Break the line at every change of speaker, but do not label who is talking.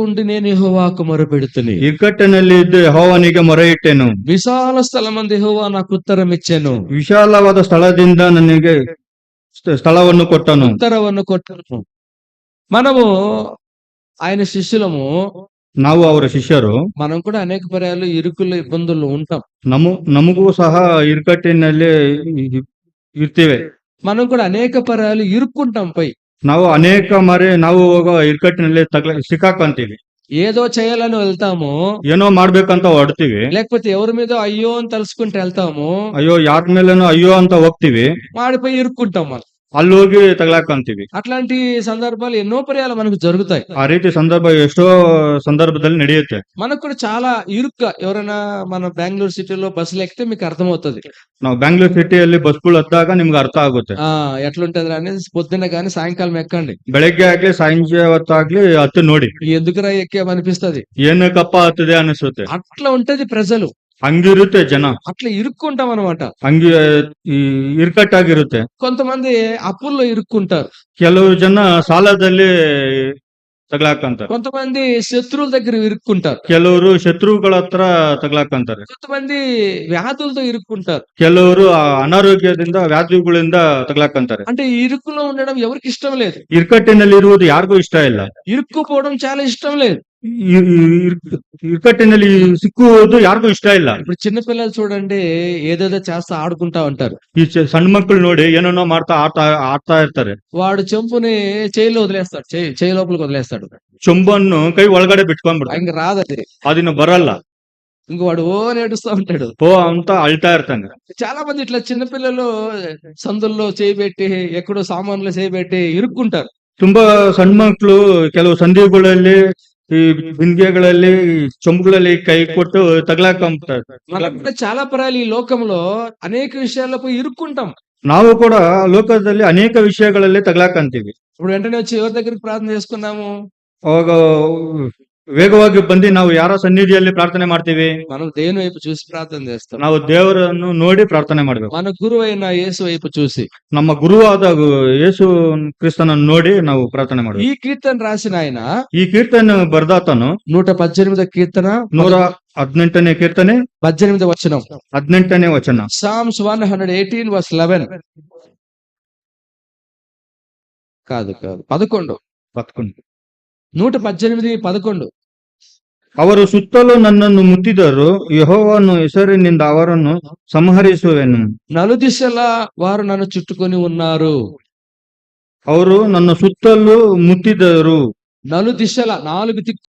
ఉండి నేను యెహోవాకు మొరపెడుతుని.
ಇಕ್ಕಟ್ಟಿನಲ್ಲಿ ಇದ್ದು ಯೆಹೋವನಿಗೆ ಮೊರೆ ಇಟ್ಟೆನು.
విశాల స్థలమందు యెహోవా నాకు ఉత్తరం ఇచ్చెను.
ವಿಶಾಲವಾದ ಸ್ಥಳದಿಂದ ನನಗೆ ಸ್ಥಳವನ್ನು ಕೊಟ್ಟನು.
ఉత్తరವನ್ನು కొట్టను. మనము ఆయన శిష్యులము.
ನಾವು ಅವರ ಶಿಷ್ಯರು.
మనం కూడా అనేక పర్యాలు ఇరుకుల్లో ఇబ్బందుల్లో ఉంటాం.
ನಮಗೂ ಸಹ ಇಕ್ಕಟ್ಟಿನಲ್ಲಿ ಇರ್ತೀವಿ.
మనం కూడా అనేక పర్యాలు ఇరుక్కుంటాం పై.
ನಾವು ಅನೇಕ ಮಾರಿ ನಾವು ಹೋಗೋ ಇಕ್ಕಟ್ಟಿನಲ್ಲಿ ಸಿಕ್ಕಾಕೊಂತೀವಿ.
ఏదో చేయాలని వెళ్తాము,
ಏನೋ ಮಾಡ್ಬೇಕಂತ ಹೊಡ್ತೀವಿ.
లేకపోతే ఎవరి మీద అయ్యో అని తలుసుకుంటూ వెళ్తాము,
ಅಯ್ಯೋ ಯಾರ ಮೇಲೇನೋ ಅಯ್ಯೋ ಅಂತ ಹೋಗ್ತೀವಿ,
వాడిపై ఇరుక్కుంటాం మనం.
ಅಲ್ಲಿ ಹೋಗಿ ತಗಲಾಕಂತೀವಿ.
అట్లాంటి సందర్భాలు ఎన్నో పర్యాలు మనకు జరుగుతాయి.
ಆ ರೀತಿ ಸಂದರ್ಭ ಎಷ್ಟೋ ಸಂದರ್ಭದಲ್ಲಿ ನಡೆಯುತ್ತೆ.
మనకు కూడా చాలా ఇరుగ్గా, ఎవరైనా మన బెంగళూరు సిటీలో బస్సులు ఎక్కితే మీకు అర్థమవుతుంది.
ನಾವು ಬ್ಯಾಂಗ್ಳೂರ್ ಸಿಟಿಯಲ್ಲಿ ಬಸ್ಗಳು ಹತ್ತಾಗ ನಿಮ್ಗೆ ಅರ್ಥ ಆಗುತ್ತೆ.
ఎట్లుంటది అనేది పొద్దున్న గానీ సాయంకాలం ఎక్కండి.
ಬೆಳಗ್ಗೆ ಆಗ್ಲಿ ಸಾಯಂಕಾಲ ಹೊತ್ತಾಗ್ಲಿ ಹತ್ತು ನೋಡಿ,
ఎందుకురా ఎక్కామనిపిస్తది,
ಏನಕ್ಕಪ್ಪ ಹತ್ತದೆ ಅನಿಸುತ್ತೆ.
అట్లా ఉంటది ప్రజలు.
ಹಂಗಿರುತ್ತೆ ಜನ,
అట్లా ఇరుక్కుంటాం అనమాట.
ಹಂಗಿ ಇರ್ಕಟ್ಟಾಗಿರುತ್ತೆ.
కొంతమంది అప్పుల్లో ఇరుక్కుంటారు,
ಕೆಲವು ಜನ ಸಾಲದಲ್ಲಿ ತಗಲಾಕಂತಾರೆ.
కొంతమంది శత్రువుల దగ్గర ఇరుక్కుంటారు,
ಕೆಲವರು ಶತ್ರುಗಳ ಹತ್ರ ತಗಲಾಕಂತಾರೆ.
కొంతమంది వ్యాధులతో ఇరుక్కుంటారు.
ಕೆಲವರು ಅನಾರೋಗ್ಯದಿಂದ ವ್ಯಾಧಿಗಳಿಂದ ತಗಲಾಕಂತಾರೆ.
అంటే ఈ ఇరుకులో ఉండడం ఎవరికి ఇష్టం లేదు.
ಇಕ್ಕಟ್ಟಿನಲ್ಲಿ ಇರುವುದು ಯಾರಿಗೂ ಇಷ್ಟ ಇಲ್ಲ.
ఇరుక్కుపోవడం చాలా ఇష్టం లేదు.
ಇಕ್ಕಟ್ಟಿನಲ್ಲಿ ಸಿಕ್ಕುವುದು ಯಾರಿಗೂ ಇಷ್ಟ ಇಲ್ಲ.
ఇప్పుడు చిన్న పిల్లలు చూడండి, ఏదేదో చేస్తా ఆడుకుంటా ఉంటారు.
ಈ ಸಣ್ಣ ಮಕ್ಕಳು ನೋಡಿ ಏನೇನೋ ಮಾಡ್ತಾ ಆಡ್ತಾ ಇರ್ತಾರೆ.
వాడు చెంపుని చేయిలో వదిలేస్తాడు, చేయి లోపలికి వదిలేస్తాడు.
ಚೊಂಬನ್ನು ಕೈ ಒಳಗಡೆ ಬಿಟ್ಕೊಂಡ್ಬಿಡ್ತಾರೆ.
ఇంక రాదది,
ಅದಿನ್ನು ಬರಲ್ಲ.
ఇంక వాడు ఓ నేడుస్తా ఉంటాడు,
ಓ ಅಂತ ಅಳ್ತಾ ಇರ್ತಾನೆ.
చాలా మంది ఇట్లా చిన్నపిల్లలు సందుల్లో చేయబెట్టి, ఎక్కడో సామాన్లు చేయబెట్టి ఇరుక్కుంటారు.
ತುಂಬಾ ಸಣ್ಣ ಮಕ್ಕಳು ಕೆಲವು ಸಂಧಿಗಳಲ್ಲಿ, ಈ ಬಿಂದಿಗೆಗಳಲ್ಲಿ, ಚೊಂಬುಗಳಲ್ಲಿ ಕೈ ಕೊಟ್ಟು ತಗಲಾಕೊಂತಾರೆ.
మనం కూడా చాలా పరాలు ఈ లోకంలో అనేక విషయాల్లో పోయి ఇరుక్కుంటాం.
ನಾವು ಕೂಡ ಲೋಕದಲ್ಲಿ ಅನೇಕ ವಿಷಯಗಳಲ್ಲಿ ತಗಲಾಕಂತೀವಿ.
ఇప్పుడు వెంటనే వచ్చి ఎవరి దగ్గరికి ప్రార్థన చేసుకున్నాము,
ಅವಾಗ ವೇಗವಾಗಿ ಬಂದು ನಾವು ಯಾರ ಸನ್ನಿಧಿಯಲ್ಲಿ ಪ್ರಾರ್ಥನೆ ಮಾಡ್ತೀವಿ.
మనం దేవుని వైపు చూసి ప్రార్థన చేస్తాం.
ನಾವು ದೇವರನ್ನು ನೋಡಿ ಪ್ರಾರ್ಥನೆ ಮಾಡ್ಬೇಕು.
మన గురువు అయిన యేసు వైపు చూసి,
ನಮ್ಮ ಗುರುವಾದ ಯೇಸು ಕ್ರಿಸ್ತನನ್ನು ನೋಡಿ ನಾವು ಪ್ರಾರ್ಥನೆ ಮಾಡ್ಬೇಕು.
ఈ కీర్తన రాసిన ఆయన,
ಈ ಕೀರ್ತನೆ ಬರ್ದಾತನು
118వ కీర్తన
118ನೇ ಕೀರ್ತನೆ
18వ వచనం.
18ನೇ ವಚನ.
Psalms 118 verse 11. కాదు 11. 118:11.
ಅವರು ಸುತ್ತಲೂ ನನ್ನನ್ನು ಮುತ್ತಿದರು, ಯೆಹೋವನ ಹೆಸರಿನಿಂದ ಅವರನ್ನು ಸಂಹರಿಸುವೆನು.
నలుదిశల వారు నన్ను చుట్టుకొని ఉన్నారు.
ಅವರು ನನ್ನ ಸುತ್ತಲೂ ಮುತ್ತಿದರು.
నలుదిశల, 4 దిక్కు